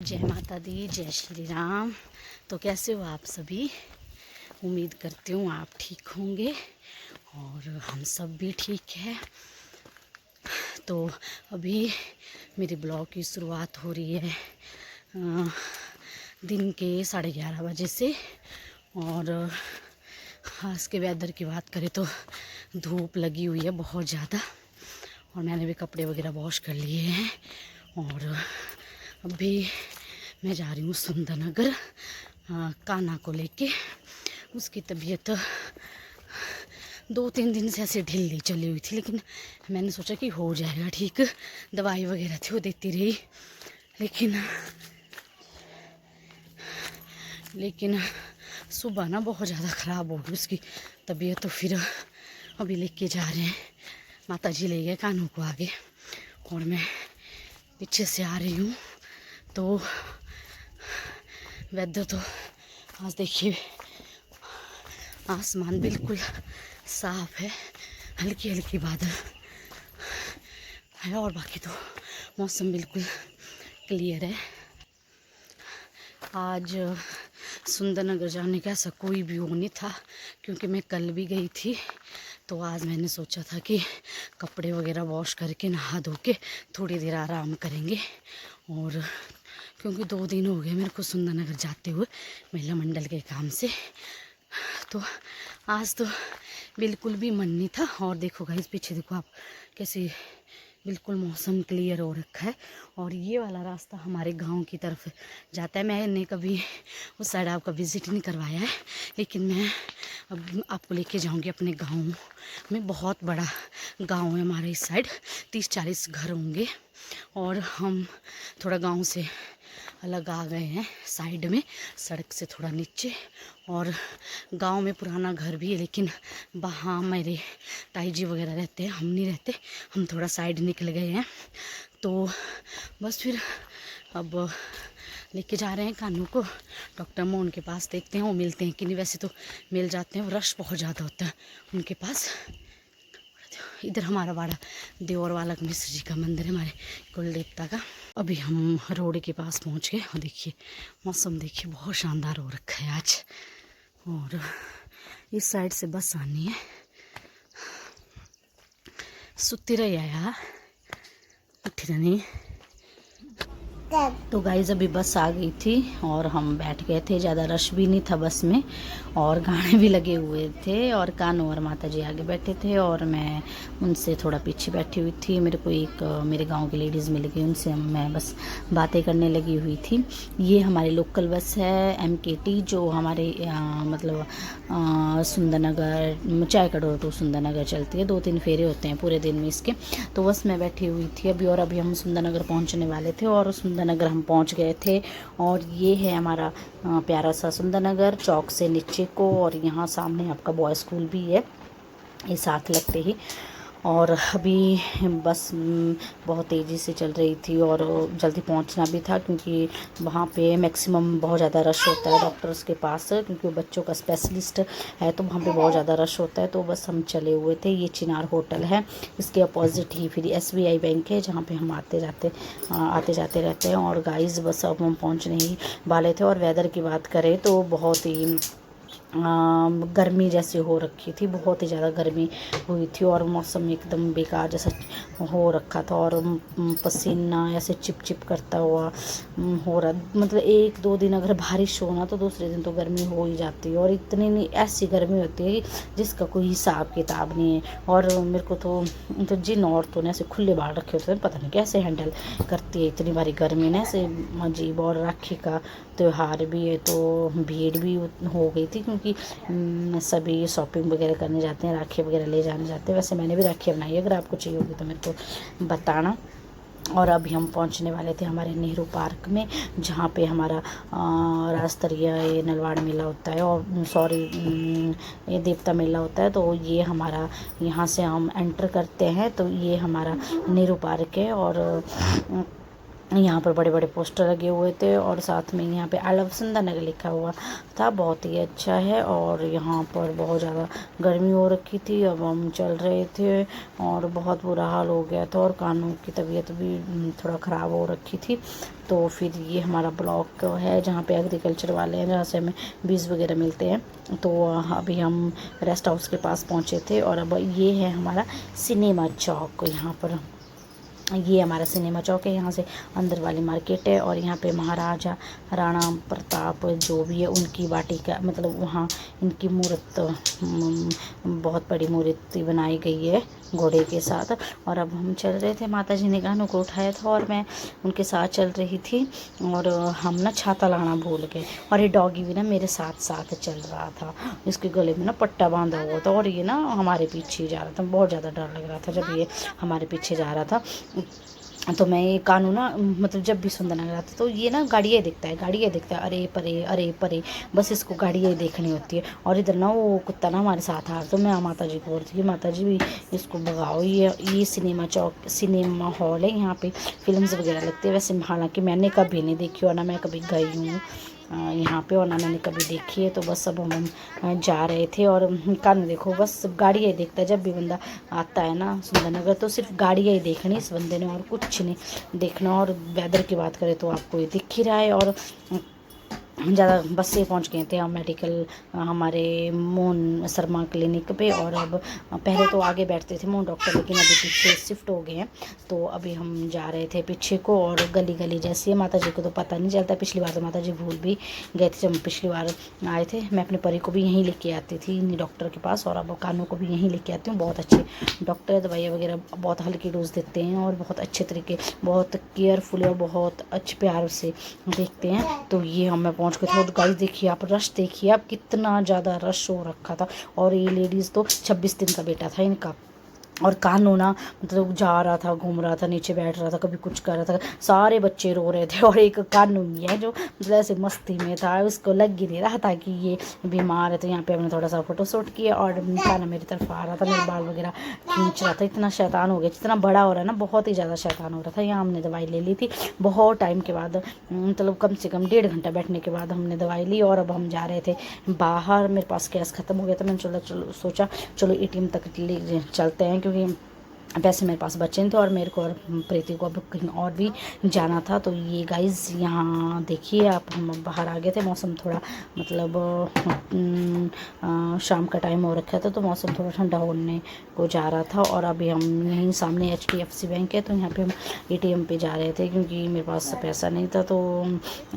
जय माता दी, जय श्री राम। तो कैसे हो आप सभी? उम्मीद करती हूँ आप ठीक होंगे और हम सब भी ठीक है। तो अभी मेरे ब्लॉग की शुरुआत हो रही है दिन के 11:30 बजे से। और आज के वेदर की बात करें तो धूप लगी हुई है बहुत ज़्यादा, और मैंने भी कपड़े वगैरह वॉश कर लिए हैं। और अभी मैं जा रही हूँ सुंदरनगर कान्हा को लेके। उसकी तबीयत 2-3 दिन से ऐसे ढीली चली हुई थी, लेकिन मैंने सोचा कि हो जाएगा ठीक। दवाई वगैरह थी वो देती रही, लेकिन सुबह ना बहुत ज़्यादा ख़राब हो गई उसकी तबीयत। तो फिर अभी लेके जा रहे हैं, माता जी ले गए कान्हू को आगे और मैं पीछे से आ रही हूँ। तो वेदर तो आज देखिए, आसमान बिल्कुल साफ है, हल्की हल्की बादल है और बाकी तो मौसम बिल्कुल क्लियर है। आज सुंदरनगर जाने का ऐसा कोई भी वो नहीं था, क्योंकि मैं कल भी गई थी। तो आज मैंने सोचा था कि कपड़े वगैरह वॉश करके नहा धो के थोड़ी देर आराम करेंगे। और क्योंकि 2 दिन हो गए मेरे को सुंदरनगर जाते हुए महिला मंडल के काम से, तो आज तो बिल्कुल भी मन नहीं था। और देखो गाइस, पीछे देखो आप कैसे बिल्कुल मौसम क्लियर हो रखा है। और ये वाला रास्ता हमारे गांव की तरफ जाता है। मैंने कभी उस साइड आपका विज़िट नहीं करवाया है, लेकिन मैं अब आपको लेके जाऊंगी अपने गांव में। बहुत बड़ा गांव है हमारे इस साइड, 30-40 घर होंगे। और हम थोड़ा गांव से अलग आ गए हैं साइड में, सड़क से थोड़ा नीचे। और गांव में पुराना घर भी है, लेकिन वहाँ मेरे ताई जी वगैरह रहते हैं, हम नहीं रहते। हम थोड़ा साइड निकल गए हैं। तो बस फिर अब लेके जा रहे हैं कान्हू को डॉक्टर मोहन के पास। देखते हैं वो मिलते हैं कि नहीं। वैसे तो मिल जाते हैं, रश बहुत ज़्यादा होता है उनके पास। इधर हमारा बड़ा देवर वाला मिश्र जी का मंदिर है, हमारे कुल देवता का। अभी हम रोड के पास पहुंच गए और देखिए मौसम देखिए बहुत शानदार हो रखा है आज। और इस साइड से बस आनी है, सुती रही आया उठी नहीं। तो गाइस अभी बस आ गई थी और हम बैठ गए थे। ज़्यादा रश भी नहीं था बस में, और गाने भी लगे हुए थे। और कान्हू और माता जी आगे बैठे थे और मैं उनसे थोड़ा पीछे बैठी हुई थी। मेरे को एक मेरे गांव की लेडीज़ मिल गई, उनसे मैं बस बातें करने लगी हुई थी। ये हमारी लोकल बस है MKT, जो हमारे मतलब सुंदरनगर चायकड़ोर टू सुंदरनगर चलती है। 2-3 फेरे होते हैं पूरे दिन में इसके। तो बस मैं बैठी हुई थी अभी, और अभी हम सुंदरनगर पहुंचने वाले थे और सुंदरनगर हम पहुंच गए थे। और ये है हमारा प्यारा सा सुंदरनगर, चौक से नीचे को। और यहाँ सामने आपका बॉय स्कूल भी है, ये साथ लगते ही। और अभी बस बहुत तेज़ी से चल रही थी और जल्दी पहुंचना भी था, क्योंकि वहाँ पे मैक्सिमम बहुत ज़्यादा रश होता है डॉक्टर्स के पास, क्योंकि बच्चों का स्पेशलिस्ट है। तो वहाँ पे बहुत ज़्यादा रश होता है। तो बस हम चले हुए थे। ये चिनार होटल है, इसके अपोजिट ही फिर SBI बैंक है, जहाँ पे हम आते जाते रहते हैं। और गाइस बस अब हम पहुँचने ही वाले थे। और वेदर की बात करें तो बहुत ही गर्मी जैसी हो रखी थी, बहुत ही ज़्यादा गर्मी हुई थी और मौसम एकदम बेकार जैसा हो रखा था। और पसीना ऐसे चिप चिप करता हुआ हो रहा। मतलब 1-2 दिन अगर बारिश हो ना, तो दूसरे दिन तो गर्मी हो ही जाती है। और इतनी नहीं ऐसी गर्मी होती है जिसका कोई हिसाब किताब नहीं है। और मेरे को तो जिन औरतों ने ऐसे खुले बाल रखे होते हैं, पता नहीं कैसे हैंडल करती है इतनी बारी गर्मी ने, ऐसे अजीब। और राखी का त्यौहार भी है, तो भीड़ भी हो गई थी, क्योंकि सभी शॉपिंग वगैरह करने जाते हैं, राखी वगैरह ले जाने जाते हैं। वैसे मैंने भी राखी बनाई है, अगर आपको चाहिए होगी तो मेरे को बताना। और अभी हम पहुंचने वाले थे हमारे नेहरू पार्क में, जहाँ पे हमारा राज्य स्तरीय नलवाड़ मेला होता है, और सॉरी ये देवता मेला होता है। तो ये हमारा यहाँ से हम एंटर करते हैं, तो ये हमारा नेहरू पार्क है। और यहाँ पर बड़े बड़े पोस्टर लगे हुए थे और साथ में यहाँ पे आई लव सुंदरनगर लिखा हुआ था। बहुत ही अच्छा है। और यहाँ पर बहुत ज़्यादा गर्मी हो रखी थी। अब हम चल रहे थे और बहुत बुरा हाल हो गया था और कानों की तबीयत भी थोड़ा ख़राब हो रखी थी। तो फिर ये हमारा ब्लॉक है जहाँ पे एग्रीकल्चर वाले हैं, जहाँ से हमें बीज वगैरह मिलते हैं। तो अभी हम रेस्ट हाउस के पास पहुँचे थे और अब ये है हमारा सिनेमा चौक। यहाँ पर ये हमारा सिनेमा चौक है, यहाँ से अंदर वाली मार्केट है। और यहाँ पे महाराजा राणा प्रताप जो भी है उनकी वाटिका, मतलब वहाँ इनकी मूर्त, बहुत बड़ी मूर्ति बनाई गई है घोड़े के साथ। और अब हम चल रहे थे, माता जी ने कानों को उठाया था और मैं उनके साथ चल रही थी। और हम ना छाता लाना भूल गए और ये डॉगी भी ना मेरे साथ साथ चल रहा था। इसके गले में ना पट्टा बांधा हुआ था और ये ना हमारे पीछे जा रहा था। बहुत ज़्यादा डर लग रहा था जब ये हमारे पीछे जा रहा था। तो मैं ये कानू ना, मतलब जब भी सुंदरनगर आता तो ये ना गाड़ियाँ देखता है, गाड़ियाँ देखता है, अरे परे, बस इसको गाड़ियाँ ही देखनी होती है। और इधर ना वो कुत्ता ना हमारे साथ आ रहा, तो मैं माता जी को बोलती कि माता जी भी इसको भगाओ। ये सिनेमा चौक, सिनेमा हॉल है, यहाँ पे फिल्म्स वगैरह लगती है। वैसे हालांकि मैंने कभी नहीं देखी और ना मैं कभी गई हूँ यहाँ पे और ना मैंने कभी देखी है। तो बस अब हम जा रहे थे और कानू देखो बस गाड़ियाँ ही देखता है। जब भी बंदा आता है ना सुंदरनगर तो सिर्फ गाड़ियाँ ही देखनी इस बंदे ने और कुछ नहीं देखना। और वेदर की बात करें तो आपको ये दिख ही रहा है। और ज़्यादा बस से पहुंच गए थे हम मेडिकल, हमारे मोहन शर्मा क्लिनिक पे। और अब पहले तो आगे बैठते थे मोहन डॉक्टर, लेकिन अभी पीछे शिफ्ट हो गए हैं। तो अभी हम जा रहे थे पीछे को। और गली गली जैसी है, माता जी को तो पता नहीं चलता। पिछली बार तो माता जी भूल भी गए थे जब हम पिछली बार आए थे। मैं अपने परी को भी यहीं लेके आती थी इन्हीं डॉक्टर के पास और अब कानों को भी यहीं लेके आती हूँ। बहुत अच्छे डॉक्टर, दवाइयाँ वगैरह बहुत हल्की डोज देते हैं और बहुत अच्छे तरीके, बहुत केयरफुल और बहुत अच्छे प्यार से देखते हैं। तो ये हमें पहुँच गए थे। और गाइस देखिए आप, रश देखिए आप, कितना ज़्यादा रश हो रखा था। और ये लेडीज़ तो 26 दिन का बेटा था इनका। और कानू ना मतलब जा रहा था, घूम रहा था, नीचे बैठ रहा था, कभी कुछ कर रहा था। सारे बच्चे रो रहे थे और एक कानू ही है जो मतलब ऐसे मस्ती में था, उसको लग ही नहीं रहा था कि ये बीमार है। तो यहाँ पे हमने थोड़ा सा फोटो शूट किया और कानू मेरी तरफ आ रहा था, मेरे बाल वगैरह खींच रहा था। इतना शैतान हो गया, जितना बड़ा हो रहा है ना बहुत ही ज़्यादा शैतान हो रहा था। यहाँ हमने दवाई ले ली थी बहुत टाइम के बाद, मतलब कम से कम 1.5 घंटा बैठने के बाद हमने दवाई ली। और अब हम जा रहे थे बाहर, मेरे पास गैस ख़त्म हो गया था। मैंने सोचा चलो ATM तक ले चलते हैं, क्योंकि पैसे मेरे पास बचे थे और मेरे को और प्रीति को अब कहीं और भी जाना था। तो ये गाइस यहाँ देखिए आप, हम बाहर आ गए थे। मौसम थोड़ा मतलब शाम का टाइम हो रखा था तो मौसम थोड़ा ठंडा होने को जा रहा था। और अभी हम यहीं सामने HDFC बैंक है तो यहाँ पे हम ATM पे जा रहे थे, क्योंकि मेरे पास पैसा नहीं था तो,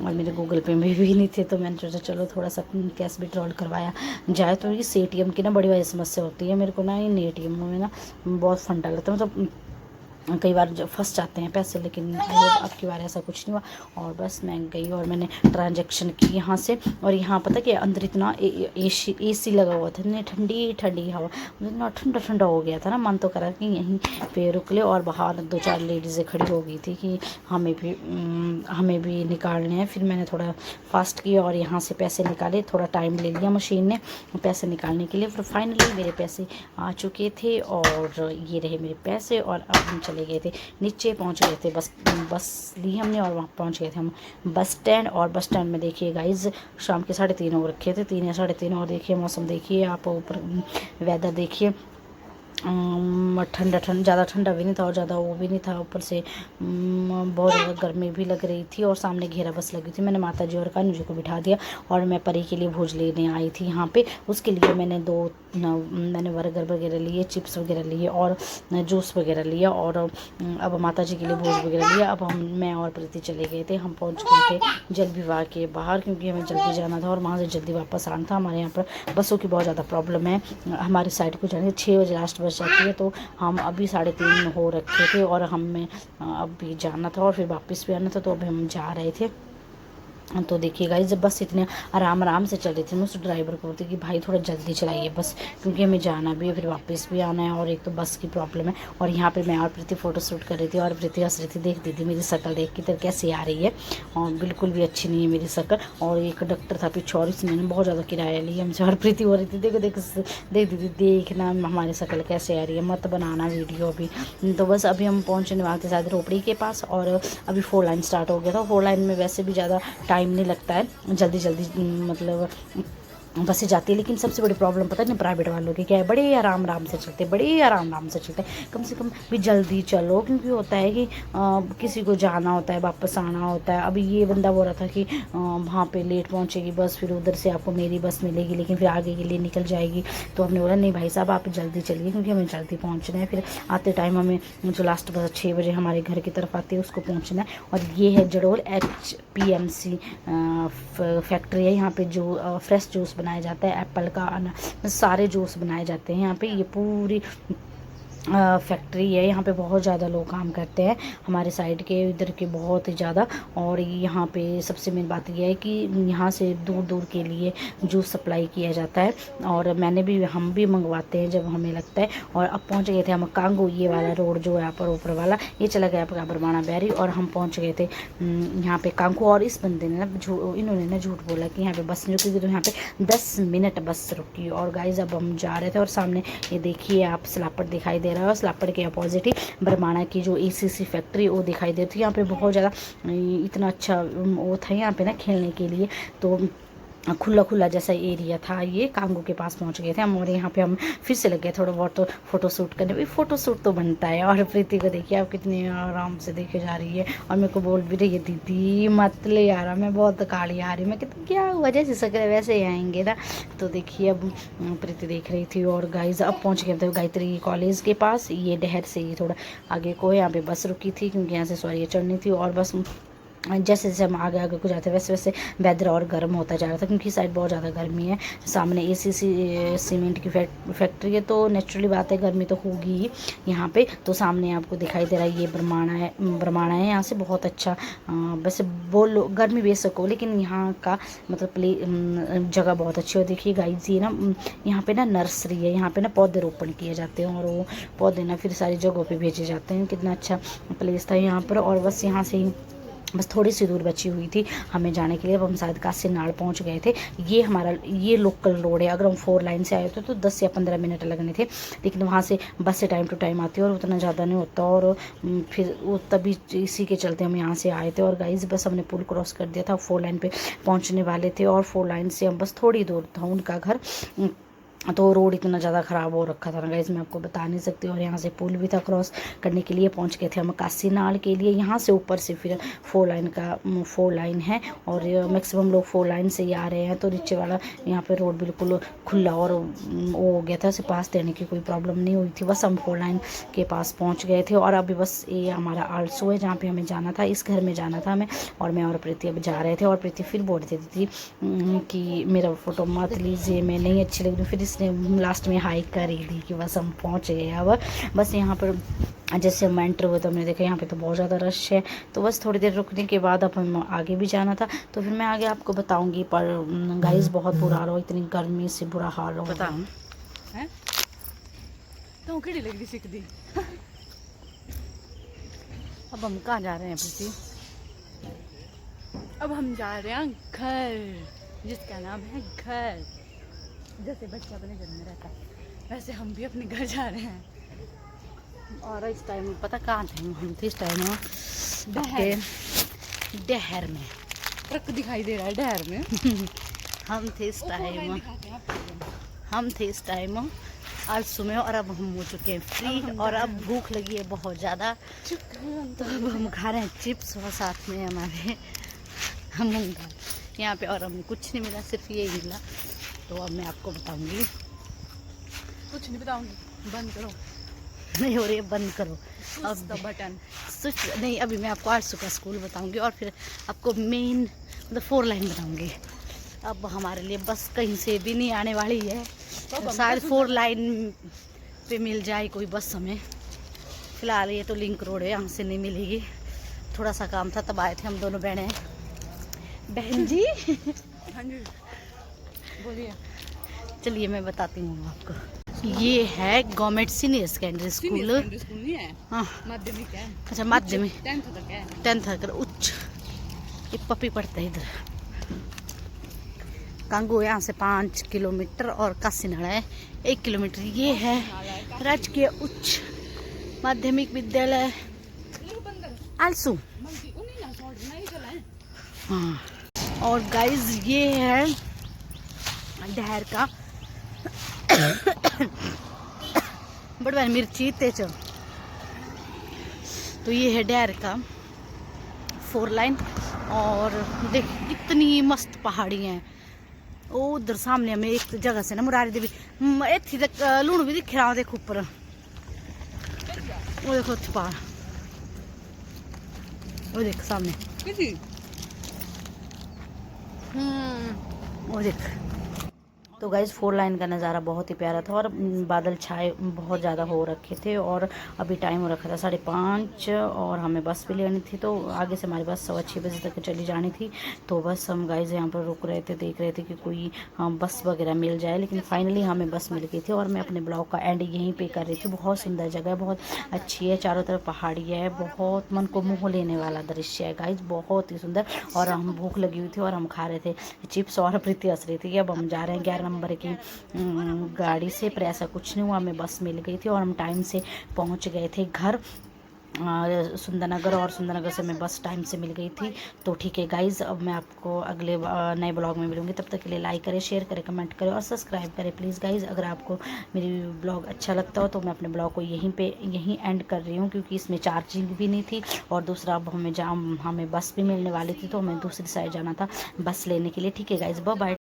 और मेरे गूगल पे में भी नहीं थे। तो मैंने सोचा चलो थोड़ा सा कैश विड्रॉल करवाया जाए। तो इस ATM की ना बड़ी बड़ी समस्या होती है मेरे को ना, इन ATM में ना बहुत फंडा लगता है। मतलब कई बार जब फंस जाते हैं पैसे, लेकिन अब की बार ऐसा कुछ नहीं हुआ। और बस मैं गई और मैंने ट्रांजैक्शन की यहाँ से। और यहाँ पता कि अंदर इतना AC लगा हुआ था, इतनी ठंडी ठंडी हवा, इतना ठंडा ठंडा हो गया था ना, मन तो करा कि यहीं पे रुक ले। और बाहर 2-4 लेडीज़ें खड़ी हो गई थी कि हमें भी निकालने हैं। फिर मैंने थोड़ा फास्ट किया और यहाँ से पैसे निकाले। थोड़ा टाइम ले लिया मशीन ने पैसे निकालने के लिए। फिर फाइनली मेरे पैसे आ चुके थे और ये रहे मेरे पैसे। और अब हम चले गए थे नीचे, पहुंच गए थे, बस ली हमने और वहाँ पहुंच गए थे हम बस स्टैंड। और बस स्टैंड में देखिए गाइज शाम के 3:30 हो रखे थे, 3 या 3:30। और देखिए मौसम देखिए आप, ऊपर वेदर देखिए, ठंडा ज़्यादा ठंडा भी नहीं था और ज़्यादा वो भी नहीं था। ऊपर से बहुत ज़्यादा गर्मी भी लग रही थी और सामने घेरा बस लगी थी। मैंने माता जी और कान्हू जी को बिठा दिया और मैं परी के लिए भोज लेने आई थी यहाँ पे। उसके लिए मैंने मैंने बर्गर वगैरह लिए, चिप्स वगैरह लिए और जूस वगैरह लिया। और अब माता जी के लिए भोज वगैरह लिया। अब मैं और प्रीति चले गए थे, हम पहुँच गए थे जल विवाह के बाहर, क्योंकि हमें जल्दी जाना था और वहाँ से जल्दी वापस आना था। हमारे यहाँ पर बसों की बहुत ज़्यादा प्रॉब्लम है, हमारी साइड को जाने 6 बजे लास्ट बस जाती है। तो हम अभी 3:30 हो रखे थे और हमें अब भी जाना था और फिर वापस भी आना था। तो अभी हम जा रहे थे तो देखिए गाइस, जब बस इतने आराम आराम से चल रही थी, मैं उस ड्राइवर को बोलती कि भाई थोड़ा जल्दी चलाइए बस, क्योंकि हमें जाना भी है, फिर वापस भी आना है, और एक तो बस की प्रॉब्लम है। और यहाँ पे मैं और प्रीति फ़ोटो शूट कर रही थी, और प्रीति हंस रही थी, देख दीदी मेरी शक्ल देख की तरह कैसी आ रही है, और बिल्कुल भी अच्छी नहीं है मेरी शक्ल। और एक डॉक्टर था पीछे, और इसने बहुत ज़्यादा किराया लिया हमसे, और प्रीति हो रही थी देखो देख देख दीदी देखना हमारी शक्ल कैसे आ रही है, मत बनाना वीडियो अभी। तो बस अभी हम पहुँचने वाले थे शायद रोपड़ी के पास, और अभी 4 लाइन स्टार्ट हो गया था। 4 लाइन में वैसे भी ज़्यादा टाइम नहीं लगता है, जल्दी जल्दी मतलब बसें जाती है। लेकिन सबसे बड़ी प्रॉब्लम पता है ना प्राइवेट वालों की क्या है, बड़े आराम आराम से चलते हैं, बड़े आराम आराम से चलते हैं। कम से कम भी जल्दी चलो, क्योंकि होता है कि किसी को जाना होता है, वापस आना होता है। अभी ये बंदा बोल रहा था कि वहाँ पे लेट पहुँचेगी बस, फिर उधर से आपको मेरी बस मिलेगी, लेकिन फिर आगे के लिए निकल जाएगी। तो हमने बोला नहीं भाई साहब आप जल्दी चलिए, क्योंकि हमें जल्दी पहुँचना है। फिर आते टाइम हमें जो लास्ट बस 6 बजे हमारे घर की तरफ आती है उसको पहुँचना है। और ये है जडोल HPMC फैक्ट्री है, यहाँ पे जो फ्रेश जूस बनाया जाता है, एप्पल का, सारे जूस बनाए जाते हैं यहाँ पे। ये पूरी फैक्ट्री है, यहाँ पे बहुत ज़्यादा लोग काम करते हैं, हमारे साइड के इधर के बहुत ही ज़्यादा। और यहाँ पे सबसे मेन बात यह है कि यहाँ से दूर दूर के लिए जूस सप्लाई किया जाता है, और हम भी मंगवाते हैं जब हमें लगता है। और अब पहुँच गए थे हम कांगो, ये वाला रोड जो है यहाँ पर ऊपर वाला, ये चला गया आपका बरमाना बैरी, और हम पहुँच गए थे यहाँ पे कांगो। और इस बंदे ने इन्होंने ना झूठ बोला कि यहाँ पे बस नहीं रुकी, तो यहाँ पे 10 मिनट बस रुकी। और गाइस अब हम जा रहे थे, और सामने ये देखिए आप स्लापट दिखाई दे रहा है, और स्लापट के अपोजिट ही बरमाना की जो ACC फैक्ट्री वो दिखाई देती है। यहाँ पे बहुत ज़्यादा इतना अच्छा वो था यहाँ पे ना खेलने के लिए, तो खुला खुला जैसा एरिया था। ये कांगो के पास पहुंच गए थे हम, और यहाँ पे हम फिर से लगे थोड़ा बहुत तो फ़ोटो शूट करने भी, फ़ोटो शूट तो बनता है। और प्रीति को देखिए आप कितनी आराम से देखे जा रही है, और मेरे को बोल भी रही है दीदी मत ले यार मैं बहुत काली आ रही, मैं कहती क्या हुआ जैसे शक्ल वैसे ही आएंगे ना। तो देखिए अब प्रीति देख रही थी। और गाइज अब पहुँच गए थे गायत्री कॉलेज के पास, ये डहर से ही थोड़ा आगे को यहाँ पे बस रुकी थी, क्योंकि यहाँ से सॉरी चढ़नी थी। और बस जैसे जैसे हम आगे आगे को जाते वैसे वैसे वेदर और गर्म होता जा रहा था, क्योंकि साइड बहुत ज़्यादा गर्मी है। सामने ACC सीमेंट की फैक्ट्री है, तो नेचुरली बात है गर्मी तो होगी ही यहाँ पे। तो सामने आपको दिखाई दे रहा है ये बरमाना है यहाँ से बहुत अच्छा। वैसे बोलो गर्मी बेशक हो, लेकिन यहाँ का मतलब जगह बहुत अच्छी हो। देखिए गाइस ये ना यहाँ पे ना नर्सरी है, यहाँ पे ना पौधे रोपण किए जाते हैं, और वो पौधे ना फिर सारी जगहों पर भेजे जाते हैं। कितना अच्छा प्लेस था यहाँ पर। और बस यहाँ से ही बस थोड़ी सी दूर बची हुई थी हमें जाने के लिए। अब हम शायद काशीनाड़ पहुंच गए थे। ये लोकल रोड है, अगर हम 4 लाइन से आए थे तो 10 या 15 मिनट लगने थे, लेकिन वहाँ से बस से टाइम टू टाइम आती है, और उतना ज़्यादा नहीं होता। और फिर वो तभी इसी के चलते हम यहाँ से आए थे। और गाइस बस हमने पुल क्रॉस कर दिया था, 4 लाइन पे पहुँचने वाले थे, और 4 लाइन से हम बस थोड़ी दूर था उनका घर। तो रोड इतना ज़्यादा ख़राब हो रखा था ना गाइस, मैं आपको बता नहीं सकती। और यहाँ से पुल भी था, क्रॉस करने के लिए पहुँच गए थे हम काशीनाड़ के लिए। यहाँ से ऊपर से फिर 4 लाइन है, और मैक्सिमम लोग 4 लाइन से ही आ रहे हैं। तो नीचे वाला यहाँ पे रोड बिल्कुल खुला और वो हो गया था, उसे पास देने की कोई प्रॉब्लम नहीं हुई थी। बस हम 4 लाइन के पास पहुँच गए थे। और अभी बस ये हमारा आल्सो है जहाँ पर हमें जाना था, इस घर में जाना था हमें। और मैं और प्रीति अब जा रहे थे, और प्रीति फिर बोल देती थी कि मेरा फ़ोटो मत लीजिए, मैं नहीं अच्छी लग रही। फिर इसने लास्ट में हाई कर ही दी कि बस हम पहुंच गए। अब बस यहाँ पर जैसे हम एंटर हुए तो हमने देखा यहाँ पे तो बहुत ज़्यादा रश है। तो बस थोड़ी देर रुकने के बाद अब हम आगे भी जाना था, तो फिर मैं आगे आपको बताऊंगी। पर गाइस बहुत बुरा हाल हो, इतनी गर्मी से बुरा हाल हो। बताऊँ तो लग रही सीख दी। अब हम कहाँ जा रहे हैं प्रीति? अब हम जा रहे हैं घर, जिसका नाम है घर। जैसे बच्चा अपने घर में रहता है, वैसे हम भी अपने घर जा रहे हैं। और इस टाइम पता कहाँ थे हम थे? इस टाइम डहर में ट्रक दिखाई दे रहा है डहर में। हम थे इस टाइम आज सुबह, और अब हम हो चुके हैं फ्री, और अब भूख लगी है बहुत ज़्यादा। तो अब हम खा रहे हैं चिप्स, और साथ में हमारे हम यहाँ पे। और हमें कुछ नहीं मिला, सिर्फ ये मिला। तो अब मैं आपको बताऊंगी। कुछ नहीं बताऊंगी, बंद करो। नहीं हो रही है, बंद करो अब बटन स्विच नहीं। अभी मैं आपको 800 का स्कूल बताऊंगी, और फिर आपको मेन मतलब 4 लाइन बताऊंगी। अब हमारे लिए बस कहीं से भी नहीं आने वाली है, तो शायद 4 लाइन पे मिल जाए कोई बस हमें। फ़िलहाल ये तो लिंक रोड है, यहाँ से नहीं मिलेगी। थोड़ा सा काम था तब आए थे हम दोनों बहनें। बहन जी हाँ जी बोलिए। चलिए मैं बताती हूँ आपको। ये है government senior secondary school. School नहीं है, हाँ माध्यमिक है। अच्छा माध्यमिक 10th तक है। 10th तक उच्च। ये पपी पढ़ता है इधर। कांगू यहाँ से 5 किलोमीटर और कासीनाड़ा है 1 किलोमीटर। ये है राजकीय उच्च माध्यमिक विद्यालय आलसू। हाँ और गाइज ये है डहर का बड़वा मिर्ची तेज। तो ये है डहर का 4 लाइन। और देख कितनी मस्त पहाड़ी हैं। वो उधर सामने हमें एक जगह से ना मुरारी देवी इत्थी तक लूण भी दिख रहा देख ऊपर। वो देखो उत्थे पहाड़, वो देख सामने, वो देख। तो गाइज 4 लाइन का नज़ारा बहुत ही प्यारा था। और बादल छाए बहुत ज़्यादा हो रखे थे। और अभी टाइम हो रखा था 5:30 और हमें बस भी लेनी थी। तो आगे से हमारी बस 6:15 बजे तक चली जानी थी। तो बस हम गाइज यहाँ पर रुक रहे थे, देख रहे थे कि कोई बस वगैरह मिल जाए। लेकिन फाइनली हमें बस मिल गई थी। और मैं अपने ब्लॉग का एंड यहीं पे कर रही थी। बहुत सुंदर जगह है, बहुत अच्छी है, चारों तरफ पहाड़ी है, बहुत मन को मोह लेने वाला दृश्य है गाइज, बहुत ही सुंदर। और हम भूख लगी हुई थी और हम खा रहे थे चिप्स। और प्रीति हंस रही थी। अब हम जा रहे हैं 11 नंबर की गाड़ी से, पर ऐसा कुछ नहीं हुआ, हमें बस मिल गई थी और हम टाइम से पहुंच गए थे घर सुंदरनगर। और सुंदरनगर से मैं बस टाइम से मिल गई थी। तो ठीक है गाइज, अब मैं आपको अगले नए ब्लॉग में मिलूंगी। तब तक के लिए लाइक करें, शेयर करें, कमेंट करें और सब्सक्राइब करें प्लीज़ गाइज। अगर आपको मेरी ब्लॉग अच्छा लगता हो तो मैं अपने ब्लॉग को यहीं एंड कर रही हूँ, क्योंकि इसमें चार्जिंग भी नहीं थी। और दूसरा अब हमें बस भी मिलने वाली थी, तो हमें दूसरी साइड जाना था बस लेने के लिए। ठीक है गाइज, बाय बाय।